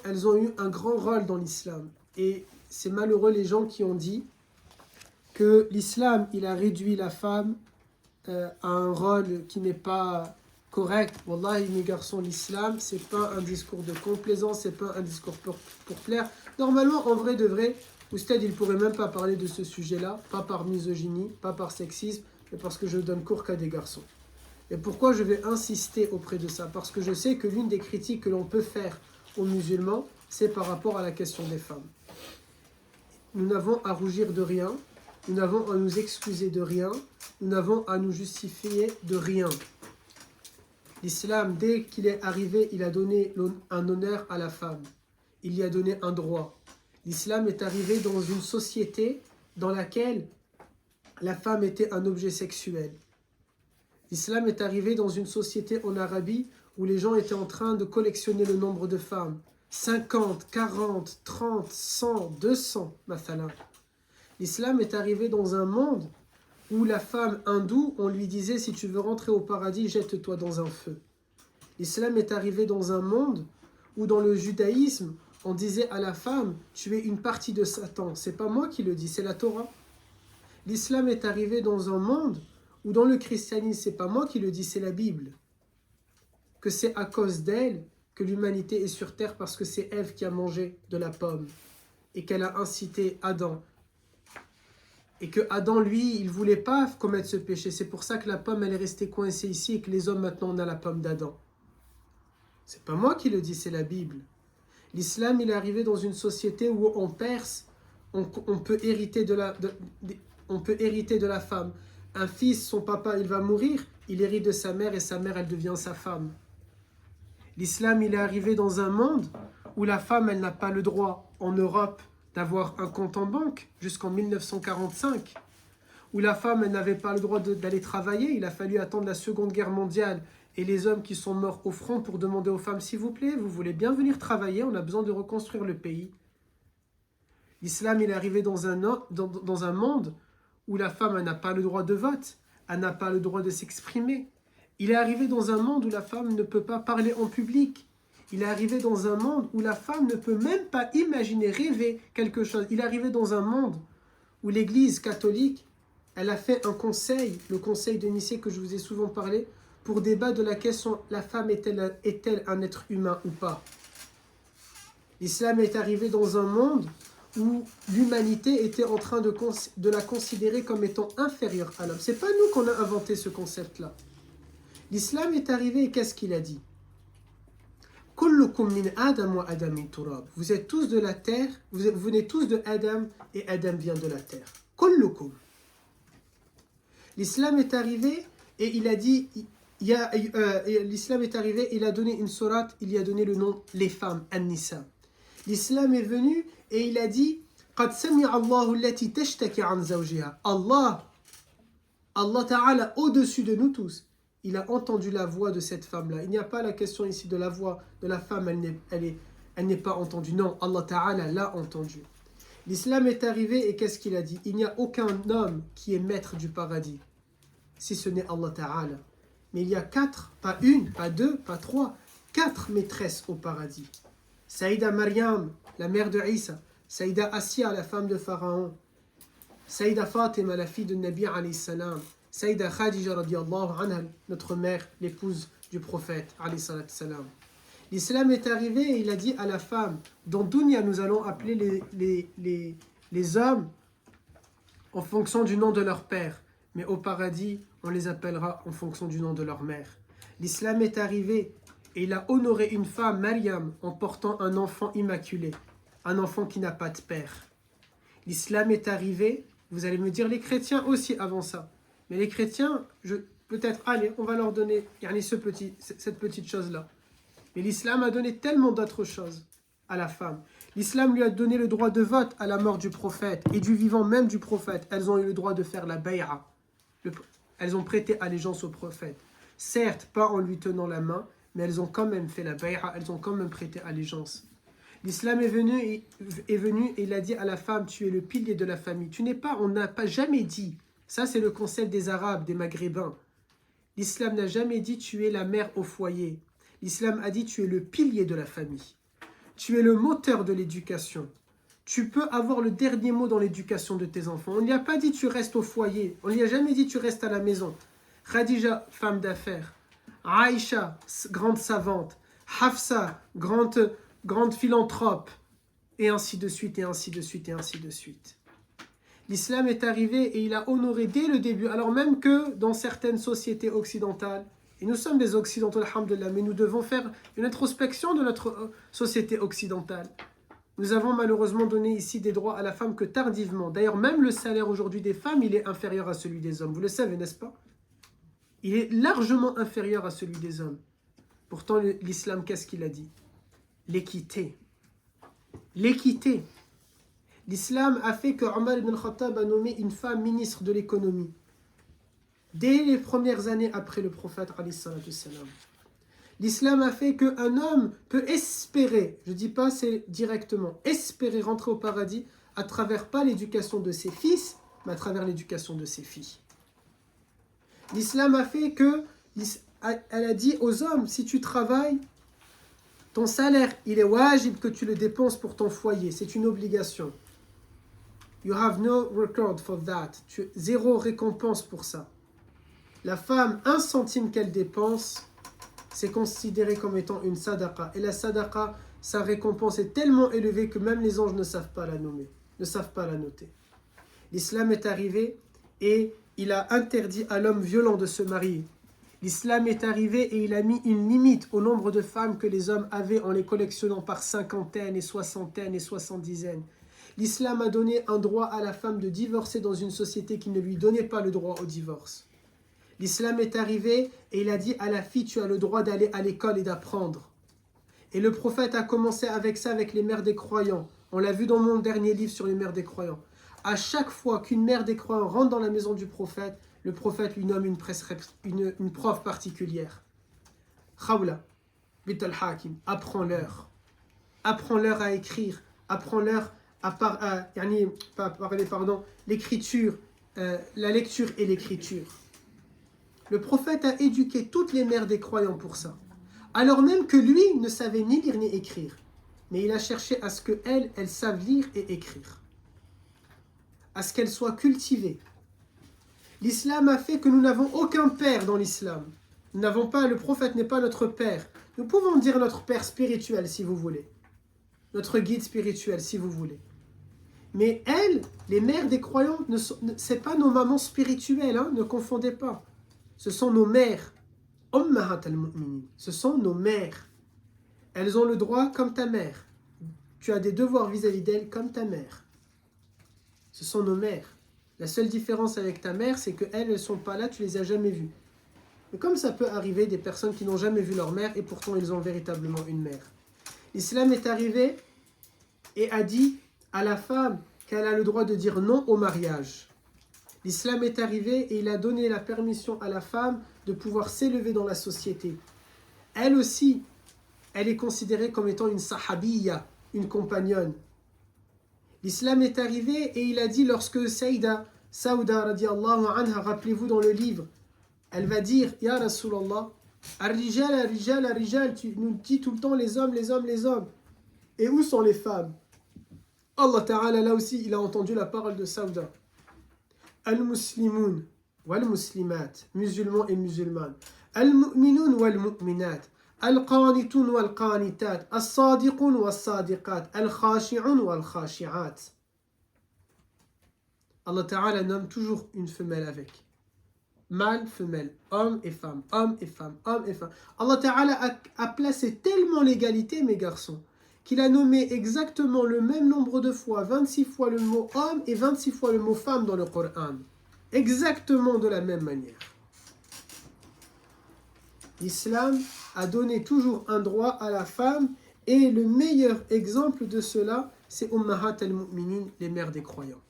elles ont eu un grand rôle dans l'islam. Et c'est malheureux les gens qui ont dit que l'islam, il a réduit la femme à un rôle qui n'est pas correct. Wallahi, mes garçons, l'islam, c'est pas un discours de complaisance, c'est pas un discours pour plaire. Normalement, en vrai de vrai, Oustad, il pourrait même pas parler de ce sujet-là, pas par misogynie, pas par sexisme, mais parce que je donne cours qu'à des garçons. Et pourquoi je vais insister auprès de ça? Parce que je sais que l'une des critiques que l'on peut faire aux musulmans, c'est par rapport à la question des femmes. Nous n'avons à rougir de rien, nous n'avons à nous excuser de rien, nous n'avons à nous justifier de rien. L'islam, dès qu'il est arrivé, il a donné un honneur à la femme. Il y a donné un droit. L'islam est arrivé dans une société dans laquelle la femme était un objet sexuel. L'islam est arrivé dans une société en Arabie où les gens étaient en train de collectionner le nombre de femmes. 50, 40, 30, 100, 200, mathalan. L'islam est arrivé dans un monde où la femme hindoue, on lui disait, si tu veux rentrer au paradis, jette-toi dans un feu. L'islam est arrivé dans un monde où dans le judaïsme, on disait à la femme, tu es une partie de Satan. C'est pas moi qui le dis, c'est la Torah. L'islam est arrivé dans un monde où dans le christianisme, c'est pas moi qui le dis, c'est la Bible. Que c'est à cause d'elle que l'humanité est sur terre parce que c'est Ève qui a mangé de la pomme et qu'elle a incité Adam. Et que Adam, lui, il voulait pas commettre ce péché. C'est pour ça que la pomme, elle est restée coincée ici et que les hommes, maintenant, on a la pomme d'Adam. C'est pas moi qui le dis, c'est la Bible. L'islam, il est arrivé dans une société où en Perse, on peut hériter de la femme. Un fils, son papa, il va mourir, il hérite de sa mère et sa mère, elle devient sa femme. L'islam, il est arrivé dans un monde où la femme, elle n'a pas le droit, en Europe, d'avoir un compte en banque jusqu'en 1945, où la femme, elle n'avait pas le droit d'aller travailler. Il a fallu attendre la Seconde Guerre mondiale et les hommes qui sont morts au front pour demander aux femmes, s'il vous plaît, vous voulez bien venir travailler, on a besoin de reconstruire le pays. L'islam, il est arrivé dans un monde où la femme, elle n'a pas le droit de vote, elle n'a pas le droit de s'exprimer. Il est arrivé dans un monde où la femme ne peut pas parler en public. Il est arrivé dans un monde où la femme ne peut même pas imaginer, rêver quelque chose. Il est arrivé dans un monde où l'Église catholique, elle a fait un conseil, le conseil de Nicée que je vous ai souvent parlé, pour débattre de la question, la femme est-elle un être humain ou pas? L'islam est arrivé dans un monde où l'humanité était en train de la considérer comme étant inférieure à l'homme. C'est pas nous qu'on a inventé ce concept-là. L'islam est arrivé et qu'est-ce qu'il a dit? Kullukum min Adam wa Adam min turab. Vous êtes tous de la terre, vous venez tous de Adam et Adam vient de la terre. Kullukum. L'islam est arrivé et il a dit, l'islam est arrivé, il a donné une sourate, il y a donné le nom les femmes, An-Nisa. L'islam est venu et il a dit قد سمع الله التي تشتكي عن زوجها. Allah Ta'ala au-dessus de nous tous, il a entendu la voix de cette femme-là. Il n'y a pas la question ici de la voix de la femme, elle n'est pas entendue. Non, Allah Ta'ala l'a entendue. L'islam est arrivé et qu'est-ce qu'il a dit? Il n'y a aucun homme qui est maître du paradis, si ce n'est Allah Ta'ala. Mais il y a 4, pas une, pas 2, pas 3, 4 maîtresses au paradis. Saïda Maryam, la mère de Isa. Saïda Assia, la femme de Pharaon. Saïda Fatima, la fille de Nabi alayhi salam. Saïda Khadija radiallahu anha, notre mère, l'épouse du prophète alayhi salam. L'islam est arrivé et il a dit à la femme, dans Dunya nous allons appeler les hommes en fonction du nom de leur père, mais au paradis on les appellera en fonction du nom de leur mère. L'islam est arrivé et il a honoré une femme, Maryam, en portant un enfant immaculé, un enfant qui n'a pas de père. L'islam est arrivé, vous allez me dire les chrétiens aussi avant ça, mais les chrétiens, peut-être, allez, on va leur donner cette petite chose-là. Mais l'islam a donné tellement d'autres choses à la femme. L'islam lui a donné le droit de vote à la mort du prophète et du vivant même du prophète. Elles ont eu le droit de faire la bay'a. Elles ont prêté allégeance au prophète. Certes, pas en lui tenant la main, mais elles ont quand même fait la bay'a, elles ont quand même prêté allégeance. L'islam est venu et il a dit à la femme, tu es le pilier de la famille. On n'a pas jamais dit, ça c'est le concept des Arabes, des Maghrébins. L'islam n'a jamais dit tu es la mère au foyer. L'islam a dit tu es le pilier de la famille. tu es le moteur de l'éducation. Tu peux avoir le dernier mot dans l'éducation de tes enfants. On n'y a pas dit tu restes au foyer. On n'y a jamais dit tu restes à la maison. Khadija, femme d'affaires. Aïcha, grande savante. Hafsa, grande philanthrope. Et ainsi de suite, et ainsi de suite, et ainsi de suite. L'islam est arrivé et il a honoré dès le début, alors même que dans certaines sociétés occidentales, et nous sommes des occidentaux, alhamdoulilah, mais nous devons faire une introspection de notre société occidentale. Nous avons malheureusement donné ici des droits à la femme que tardivement. D'ailleurs, même le salaire aujourd'hui des femmes, il est inférieur à celui des hommes. Vous le savez, n'est-ce pas? Il est largement inférieur à celui des hommes. Pourtant, l'islam, qu'est-ce qu'il a dit? L'équité. L'équité. L'islam a fait que Omar ibn Khattab a nommé une femme ministre de l'économie. Dès les premières années après le prophète, alayhi salatu wassalam. L'islam a fait qu'un homme peut espérer, je ne dis pas c'est directement, espérer rentrer au paradis à travers pas l'éducation de ses fils, mais à travers l'éducation de ses filles. L'islam a fait que, elle a dit aux hommes, si tu travailles, ton salaire, il est wajib que tu le dépenses pour ton foyer, c'est une obligation. You have no record for that. Zéro récompense pour ça. La femme, 1 centime qu'elle dépense, c'est considéré comme étant une sadaqa. Et la sadaqa, sa récompense est tellement élevée que même les anges ne savent pas la nommer, ne savent pas la noter. L'islam est arrivé et il a interdit à l'homme violent de se marier. L'islam est arrivé et il a mis une limite au nombre de femmes que les hommes avaient en les collectionnant par cinquantaines et soixantaines et soixante-dizaines. L'islam a donné un droit à la femme de divorcer dans une société qui ne lui donnait pas le droit au divorce. L'islam est arrivé et il a dit à la fille, tu as le droit d'aller à l'école et d'apprendre. Et le prophète a commencé avec ça, avec les mères des croyants. On l'a vu dans mon dernier livre sur les mères des croyants. À chaque fois qu'une mère des croyants rentre dans la maison du prophète, le prophète lui nomme une prof particulière. Khawla, bint al-Hakim, apprends-leur. Apprends-leur à écrire. Apprends-leur l'écriture, la lecture et l'écriture. Le prophète a éduqué toutes les mères des croyants pour ça. Alors même que lui ne savait ni lire ni écrire. Mais il a cherché à ce qu'elles savent lire et écrire. À ce qu'elles soient cultivées. L'islam a fait que nous n'avons aucun père dans l'islam. Nous n'avons pas, le prophète n'est pas notre père. Nous pouvons dire notre père spirituel si vous voulez. Notre guide spirituel si vous voulez. Mais elles, les mères des croyants, c'est pas nos mamans spirituelles, hein, ne confondez pas. Ce sont nos mères. Ummahat al-mu'minin. Ce sont nos mères. Elles ont le droit comme ta mère. Tu as des devoirs vis-à-vis d'elles comme ta mère. Ce sont nos mères. La seule différence avec ta mère, c'est qu'elles ne sont pas là, tu les as jamais vues. Mais comme ça peut arriver des personnes qui n'ont jamais vu leur mère et pourtant ils ont véritablement une mère. L'islam est arrivé et a dit à la femme qu'elle a le droit de dire non au mariage. L'islam est arrivé et il a donné la permission à la femme de pouvoir s'élever dans la société. Elle aussi, elle est considérée comme étant une sahabiyya, une compagnonne. L'islam est arrivé et il a dit lorsque Saouda radiallahu anha, rappelez-vous dans le livre, elle va dire, Ya Rasulallah, Ar-rijal, ar-rijal, ar-rijal, tu nous dis tout le temps les hommes, les hommes, les hommes. Et où sont les femmes? Allah Ta'ala, là aussi, il a entendu la parole de Saouda. Al-Muslimoun wal-Muslimat, musulmans et musulmanes. Al-Mu'minoun wal-Mu'minat. Al-Qanitoun wal-Qanitat. Al-Sadiqoun wal-Sadiqat. Al-Khashi'oun wal-Khashi'at. Allah Ta'ala nomme toujours une femelle avec. Mâle, femelle, homme et femme, homme et femme, homme et femme. Allah Ta'ala a placé tellement l'égalité, mes garçons, qu'il a nommé exactement le même nombre de fois, 26 fois le mot homme et 26 fois le mot femme dans le Coran. Exactement de la même manière. L'islam a donné toujours un droit à la femme et le meilleur exemple de cela, c'est Ummahat al-Mu'minin, les mères des croyants.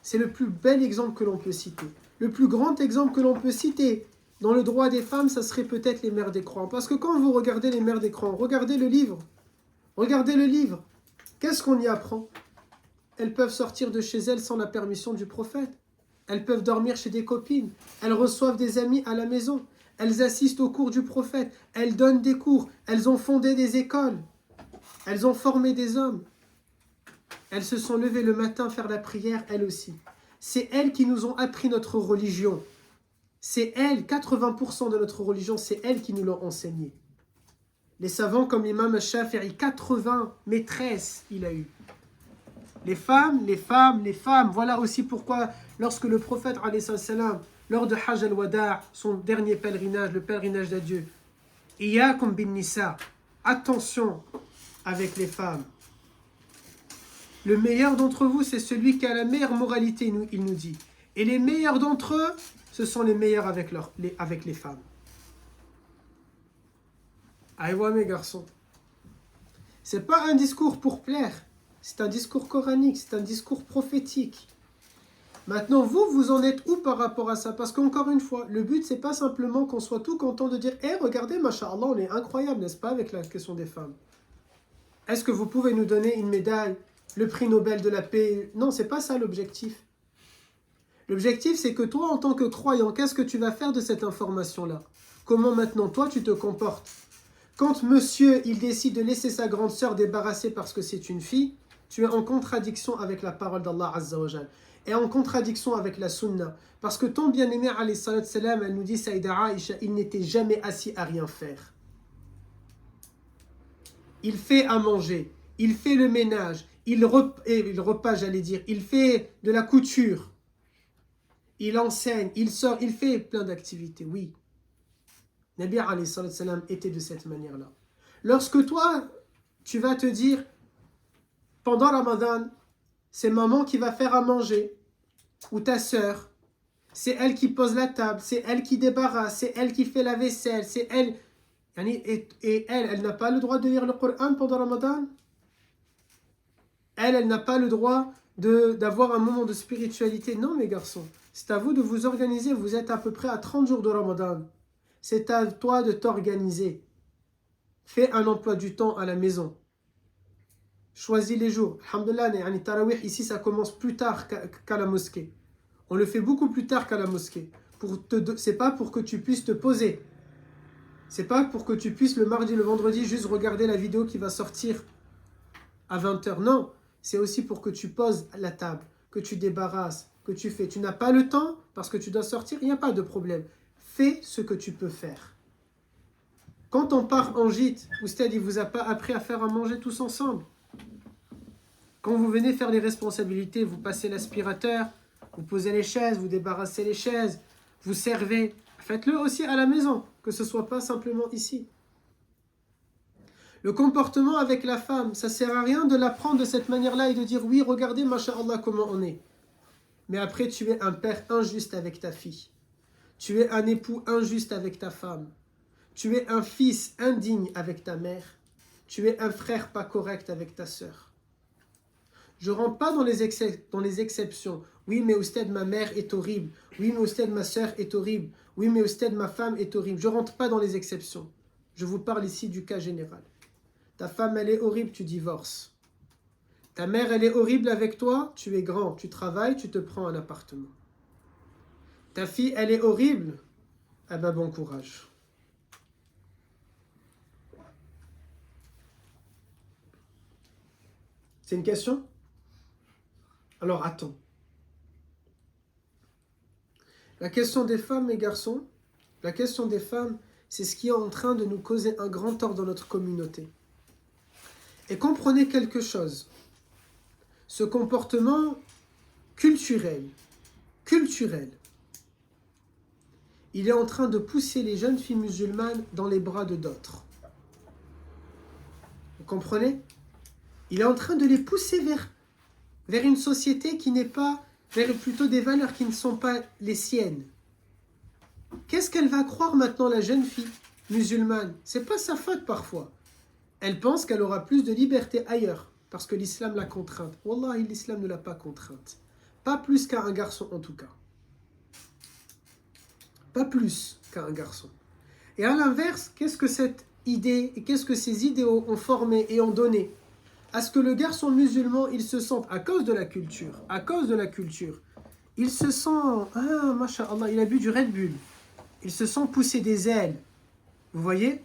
C'est le plus bel exemple que l'on peut citer. Le plus grand exemple que l'on peut citer dans le droit des femmes, ça serait peut-être les mères des croyants. Parce que quand vous regardez les mères des croyants, regardez le livre. Regardez le livre. Qu'est-ce qu'on y apprend? Elles peuvent sortir de chez elles sans la permission du prophète. Elles peuvent dormir chez des copines. Elles reçoivent des amis à la maison. Elles assistent aux cours du prophète. Elles donnent des cours. Elles ont fondé des écoles. Elles ont formé des hommes. Elles se sont levées le matin faire la prière, elles aussi. C'est elles qui nous ont appris notre religion. C'est elles, 80% de notre religion, c'est elles qui nous l'ont enseigné. Les savants comme l'imam Shafi'i, 80 maîtresses il a eu. Les femmes, les femmes, les femmes. Voilà aussi pourquoi lorsque le prophète, alayhi salam, lors de Hajj al-Wada', son dernier pèlerinage, le pèlerinage d'adieu, Iyakum bin Nisa, attention avec les femmes. Le meilleur d'entre vous, c'est celui qui a la meilleure moralité, il nous dit. Et les meilleurs d'entre eux, ce sont les meilleurs avec les femmes. Aïwa mes garçons. C'est pas un discours pour plaire. C'est un discours coranique, c'est un discours prophétique. Maintenant, vous en êtes où par rapport à ça? Parce qu'encore une fois, le but, c'est pas simplement qu'on soit tout content de dire « Eh, regardez, masha'Allah, on est incroyable, n'est-ce pas, avec la question des femmes. Est-ce que vous pouvez nous donner une médaille, le prix Nobel de la paix ?» Non, c'est pas ça l'objectif. L'objectif, c'est que toi, en tant que croyant, qu'est-ce que tu vas faire de cette information-là? Comment maintenant, toi, tu te comportes? Quand monsieur, il décide de laisser sa grande sœur débarrasser parce que c'est une fille, tu es en contradiction avec la parole d'Allah Azza wa Jal. Et en contradiction avec la sunna. Parce que ton bien-aimé, alayhi salatu salam, elle nous dit, Saïda Aïcha, il n'était jamais assis à rien faire. Il fait à manger, il fait le ménage, il repas, j'allais dire, il fait de la couture, il enseigne, il sort, il fait plein d'activités, oui. Nabi alayhi salatu salam était de cette manière-là. Lorsque toi, tu vas te dire, pendant Ramadan, c'est maman qui va faire à manger, ou ta sœur, c'est elle qui pose la table, c'est elle qui débarrasse, c'est elle qui fait la vaisselle, c'est elle. Et elle n'a pas le droit de lire le Coran pendant Ramadan. Elle n'a pas le droit d'avoir un moment de spiritualité. Non, mes garçons, c'est à vous de vous organiser. Vous êtes à peu près à 30 jours de Ramadan. C'est à toi de t'organiser. Fais un emploi du temps à la maison. Choisis les jours. Alhamdulillah, Tarawih, ici, ça commence plus tard qu'à la mosquée. On le fait beaucoup plus tard qu'à la mosquée. C'est pas pour que tu puisses te poser. C'est pas pour que tu puisses le mardi, le vendredi, juste regarder la vidéo qui va sortir à 20h. Non, c'est aussi pour que tu poses la table, que tu débarrasses, que tu fais. Tu n'as pas le temps parce que tu dois sortir, il n'y a pas de problème. Fais ce que tu peux faire. Quand on part en gîte, Oustad, il ne vous a pas appris à faire à manger tous ensemble. Quand vous venez faire les responsabilités, vous passez l'aspirateur, vous posez les chaises, vous débarrassez les chaises, vous servez. Faites-le aussi à la maison, que ce ne soit pas simplement ici. Le comportement avec la femme, ça ne sert à rien de l'apprendre de cette manière-là et de dire « Oui, regardez, masha'Allah, comment on est. » Mais après, tu es un père injuste avec ta fille. Tu es un époux injuste avec ta femme. Tu es un fils indigne avec ta mère. Tu es un frère pas correct avec ta sœur. Je ne rentre pas dans les exceptions. Oui, mais Oustad, ma mère est horrible. Oui, mais Oustad, ma sœur est horrible. Oui, mais Oustad, ma femme est horrible. Je ne rentre pas dans les exceptions. Je vous parle ici du cas général. Ta femme, elle est horrible, tu divorces. Ta mère, elle est horrible avec toi, tu es grand, tu travailles, tu te prends un appartement. Ta fille, elle est horrible, eh ben bon courage. C'est une question? Alors attends. La question des femmes, mes garçons, la question des femmes, c'est ce qui est en train de nous causer un grand tort dans notre communauté. Et comprenez quelque chose. Ce comportement culturel, il est en train de pousser les jeunes filles musulmanes dans les bras de d'autres. Vous comprenez? Il est en train de les pousser vers une société qui n'est pas, vers plutôt des valeurs qui ne sont pas les siennes. Qu'est-ce qu'elle va croire maintenant, la jeune fille musulmane? C'est pas sa faute parfois. Elle pense qu'elle aura plus de liberté ailleurs, parce que l'islam l'a contrainte. Wallahi, l'islam ne l'a pas contrainte. Pas plus qu'à un garçon en tout cas. Pas plus qu'à un garçon. Et à l'inverse, qu'est-ce que cette idée, et qu'est-ce que ces idéaux ont formé et ont donné? À ce que le garçon musulman, il se sente, à cause de la culture, il se sent, ah, masha'Allah, il a bu du Red Bull. Il se sent pousser des ailes. Vous voyez?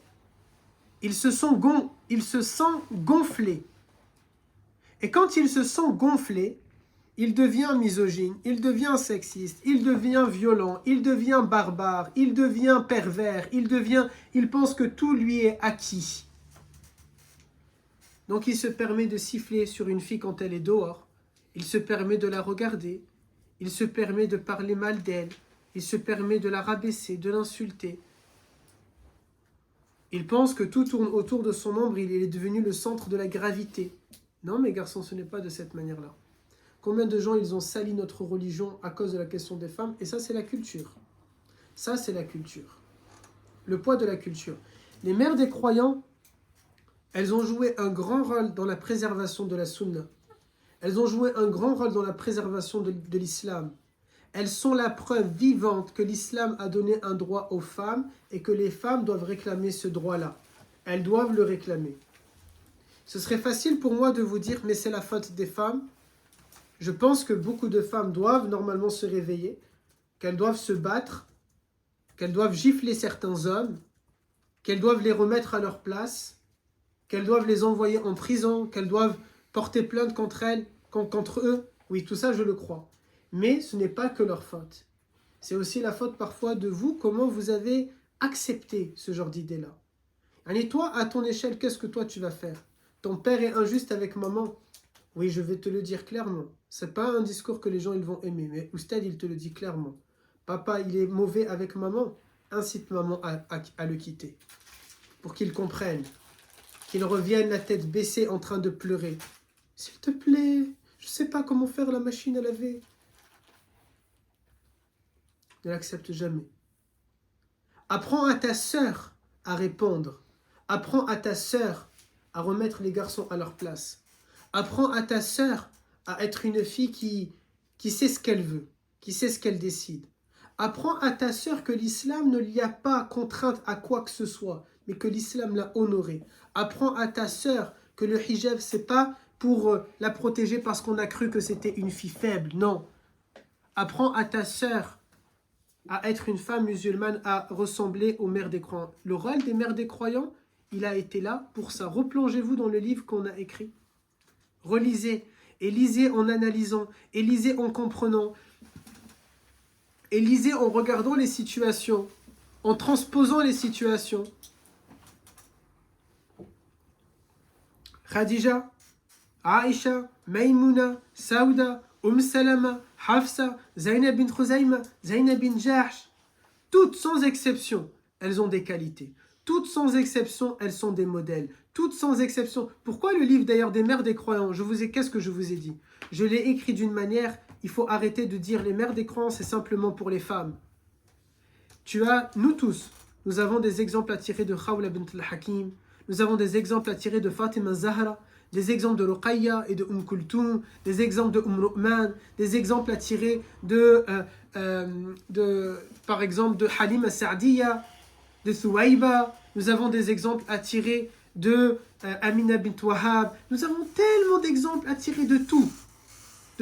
il se sent gonflé. Et quand il se sent gonflé, il devient misogyne, il devient sexiste, il devient violent, il devient barbare, il devient pervers, il pense que tout lui est acquis. Donc il se permet de siffler sur une fille quand elle est dehors, il se permet de la regarder, il se permet de parler mal d'elle, il se permet de la rabaisser, de l'insulter. Il pense que tout tourne autour de son ombre, il est devenu le centre de la gravité. Non mes garçons, ce n'est pas de cette manière-là. Combien de gens ils ont sali notre religion à cause de la question des femmes? Et ça c'est la culture. Ça c'est la culture. Le poids de la culture. Les mères des croyants, elles ont joué un grand rôle dans la préservation de la sunna. Elles ont joué un grand rôle dans la préservation de l'islam. Elles sont la preuve vivante que l'islam a donné un droit aux femmes et que les femmes doivent réclamer ce droit-là. Elles doivent le réclamer. Ce serait facile pour moi de vous dire, mais c'est la faute des femmes. Je pense que beaucoup de femmes doivent normalement se réveiller, qu'elles doivent se battre, qu'elles doivent gifler certains hommes, qu'elles doivent les remettre à leur place, qu'elles doivent les envoyer en prison, qu'elles doivent porter plainte contre eux. Oui, tout ça, je le crois. Mais ce n'est pas que leur faute. C'est aussi la faute parfois de vous, comment vous avez accepté ce genre d'idée-là. Et toi, à ton échelle, qu'est-ce que toi tu vas faire? Ton père est injuste avec maman. Oui, je vais te le dire clairement. C'est pas un discours que les gens ils vont aimer, mais Oustad, il te le dit clairement. Papa, il est mauvais avec maman. Incite maman à le quitter. Pour qu'il comprenne. Qu'il revienne la tête baissée en train de pleurer. S'il te plaît, je sais pas comment faire la machine à laver. Ne l'accepte jamais. Apprends à ta sœur à répondre. Apprends à ta sœur à remettre les garçons à leur place. Apprends à ta sœur à être une fille qui sait ce qu'elle veut, qui sait ce qu'elle décide. Apprends à ta sœur que l'islam ne l'y a pas contrainte à quoi que ce soit, mais que l'islam l'a honorée. Apprends à ta sœur que le hijab, c'est pas pour la protéger parce qu'on a cru que c'était une fille faible, non. Apprends à ta sœur à être une femme musulmane, à ressembler aux mères des croyants. Le rôle des mères des croyants, il a été là pour ça. Replongez-vous dans le livre qu'on a écrit. Relisez, et lisez en analysant, et lisez en comprenant, et lisez en regardant les situations, en transposant les situations. Khadija, Aïcha, Maïmouna, Saouda, Salama, Hafsa, Zainab bin Khuzaïma, Zainab bin Jahsh, toutes sans exception, elles ont des qualités. Toutes sans exception, elles sont des modèles. Toutes sans exception. Pourquoi le livre d'ailleurs des mères des croyants? Qu'est-ce que je vous ai dit? Je l'ai écrit d'une manière, il faut arrêter de dire les mères des croyants, c'est simplement pour les femmes. Nous tous, nous avons des exemples à tirer de Khawla bint al-Hakim, nous avons des exemples à tirer de Fatima Zahra, des exemples de Ruqayya et de Kulthum, des exemples de Ru'man, des exemples à tirer par exemple de Halima Sa'diya, de Thuwayba, nous avons des exemples à tirer de Amina bint Wahab, nous avons tellement d'exemples à tirer de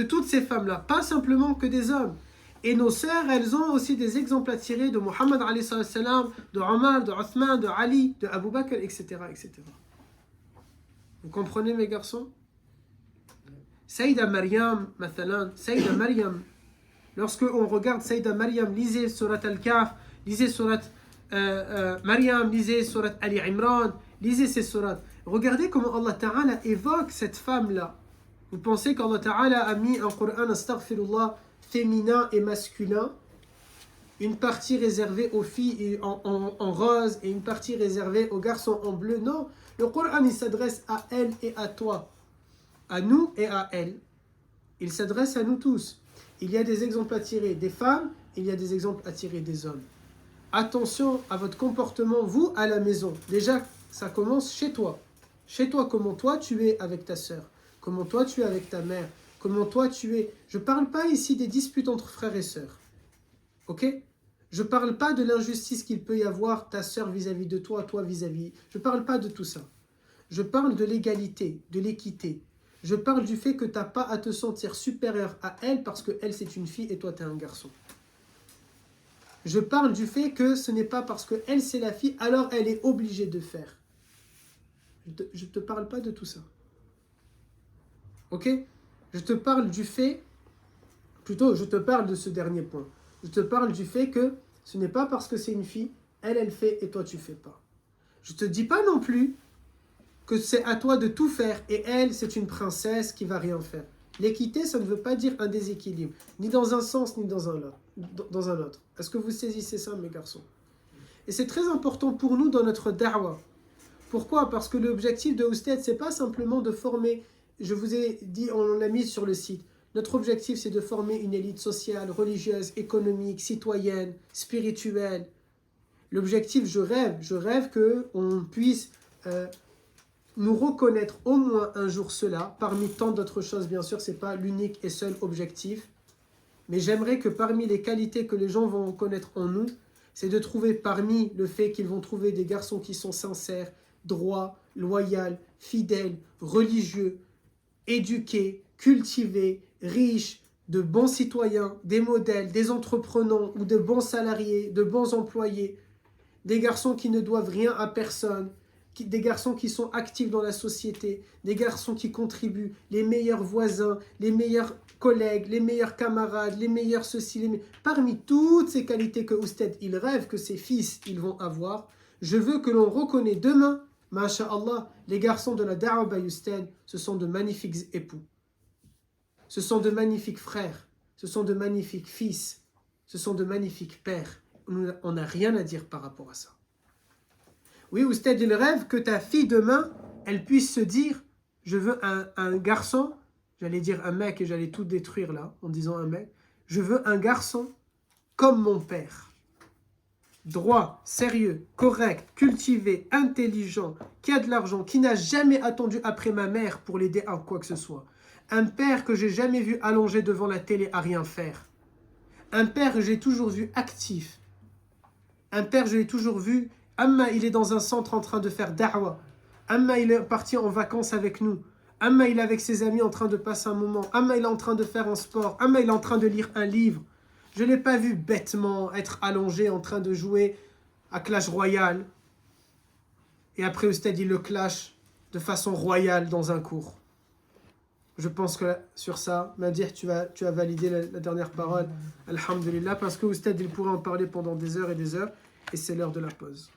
toutes ces femmes-là, pas simplement que des hommes. Et nos sœurs, elles ont aussi des exemples à tirer de Muhammad alayhi salam, de Omar, de Othman, de Ali, de Abu Bakr, etc., etc. Vous comprenez mes garçons? Saïda Maryam, Saïda Maryam, lorsque on regarde Saïda Maryam, lisez surat Al-Kahf, lisez surat Maryam, lisez surat Ali Imran, lisez ces surats. Regardez comment Allah Ta'ala évoque cette femme-là. Vous pensez qu'Allah Ta'ala a mis un Coran, astaghfirullah, féminin et masculin, une partie réservée aux filles en rose et une partie réservée aux garçons en bleu? Non, le Coran il s'adresse à elle et à toi, à nous et à elle. Il s'adresse à nous tous. Il y a des exemples à tirer des femmes, il y a des exemples à tirer des hommes. Attention à votre comportement, vous, à la maison. Déjà, ça commence chez toi. Chez toi, comment toi tu es avec ta sœur, comment toi tu es avec ta mère, comment toi tu es. Je ne parle pas ici des disputes entre frères et sœurs. Ok? Je ne parle pas de l'injustice qu'il peut y avoir, ta sœur vis-à-vis de toi, toi vis-à-vis. Je ne parle pas de tout ça. Je parle de l'égalité, de l'équité. Je parle du fait que tu n'as pas à te sentir supérieur à elle parce qu'elle c'est une fille et toi tu es un garçon. Je parle du fait que ce n'est pas parce qu'elle c'est la fille, alors elle est obligée de faire. Je te parle pas de tout ça. Ok? Je te parle du fait, plutôt je te parle de ce dernier point. Je te parle du fait que ce n'est pas parce que c'est une fille, elle fait et toi tu fais pas. Je te dis pas non plus que c'est à toi de tout faire et elle, c'est une princesse qui va rien faire. L'équité, ça ne veut pas dire un déséquilibre, ni dans un sens, ni dans un autre. Est-ce que vous saisissez ça, mes garçons? Et c'est très important pour nous dans notre da'wah. Pourquoi? Parce que l'objectif de Ousted, c'est pas simplement de former, je vous ai dit, on l'a mis sur le site, notre objectif, c'est de former une élite sociale, religieuse, économique, citoyenne, spirituelle. L'objectif, je rêve qu'on puisse nous reconnaître au moins un jour cela, parmi tant d'autres choses, bien sûr, ce n'est pas l'unique et seul objectif, mais j'aimerais que parmi les qualités que les gens vont reconnaître en nous, c'est de trouver parmi le fait qu'ils vont trouver des garçons qui sont sincères, droits, loyaux, fidèles, religieux, éduqués, cultivés, riches, de bons citoyens, des modèles, des entrepreneurs ou de bons salariés, de bons employés, des garçons qui ne doivent rien à personne, des garçons qui sont actifs dans la société, des garçons qui contribuent, les meilleurs voisins, les meilleurs collègues, les meilleurs camarades, les meilleurs ceci, parmi toutes ces qualités que Ousted, il rêve que ses fils, ils vont avoir, je veux que l'on reconnaisse demain, masha'Allah, les garçons de la Da'wah by Ousted, ce sont de magnifiques époux, ce sont de magnifiques frères, ce sont de magnifiques fils, ce sont de magnifiques pères. On n'a rien à dire par rapport à ça. Oui, Ousted, il rêve que ta fille demain, elle puisse se dire, je veux un garçon, j'allais dire un mec et j'allais tout détruire là, en disant un mec, je veux un garçon comme mon père. Droit, sérieux, correct, cultivé, intelligent, qui a de l'argent, qui n'a jamais attendu après ma mère pour l'aider à quoi que ce soit. Un père que j'ai jamais vu allongé devant la télé à rien faire. Un père que j'ai toujours vu actif. Un père, je l'ai toujours vu, Amma, il est dans un centre en train de faire da'wah. Amma, il est parti en vacances avec nous. Amma, il est avec ses amis en train de passer un moment. Amma, il est en train de faire un sport. Amma, il est en train de lire un livre. Je ne l'ai pas vu bêtement être allongé en train de jouer à Clash Royale. Et après, Ousted, il le clash de façon royale dans un cours. Je pense que sur ça, Madir, tu as validé la dernière parole. Alhamdulillah, parce que Ousted, il pourrait en parler pendant des heures et des heures. Et c'est l'heure de la pause.